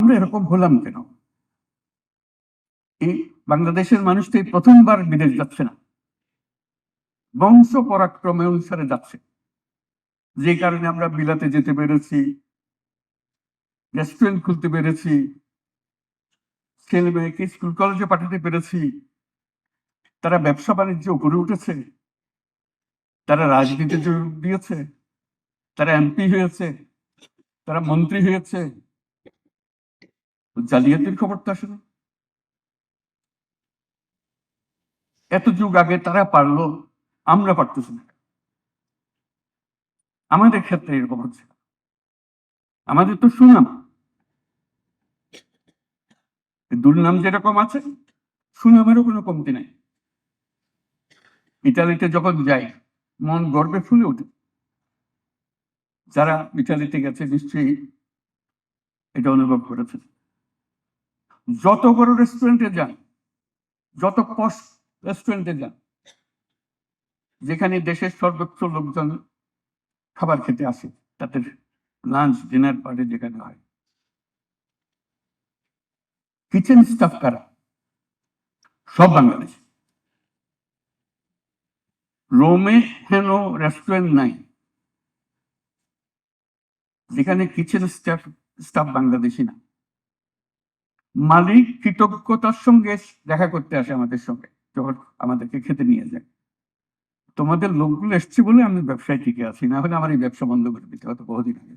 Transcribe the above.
আমরা এরকম হলাম কেন? এই বাংলাদেশের মানুষ তো এই প্রথমবার বিদেশ যাচ্ছে না, বংশ পরাক্রমে অনুসারে যাচ্ছে, যে কারণে আমরা বিলাতে যেতে পেরেছি, রেস্টুরেন্ট খুলতে পেরেছি, ছেলে মেয়েকে স্কুল কলেজে পাঠাতে পেরেছি, তারা ব্যবসা বাণিজ্য করে উঠেছে, তারা রাজনীতিতে যোগ দিয়েছে, তারা এমপি হয়েছে, তারা মন্ত্রী হয়েছে। জালিয়াতির খবর তো আসলে এত যুগ আগে তারা পারলো, আমরা পারতেছি না। আমাদের ক্ষেত্রে এরকম হচ্ছে। আমাদের তো সুনাম, দুর্নাম যেরকম আছে, সুনামেরও কোনো কমতি নাই। ইটালিতে যখন যাই মন গর্বে ফুলে ওঠে। যারা ইটালিতে গেছে নিশ্চয়ই এটা অনুভব করেছে। যত বড় রেস্টুরেন্টে যান, যত পশ রেস্টুরেন্টে যান, যেখানে দেশের সর্বোচ্চ লোকজন খাবার খেতে আসে, তাদের লাঞ্চ ডিনার পার্টি যেখানে হয়, কিচেন স্টাফ কারা? সব বাংলাদেশ। রোমে হেন রেস্টুরেন্ট নাই যেখানে কিচেন স্টাফ বাংলাদেশি না। মালিক কৃতজ্ঞতার সঙ্গে দেখা করতে আসে আমাদের সঙ্গে যখন আমাদেরকে খেতে নিয়ে যায়। তোমাদের লোকগুলো এসছে বলে আমি ব্যবসায় টিকে আছি, না হলে আমার এই ব্যবসা বন্ধ করে দিতে হতো বহুদিন আগে।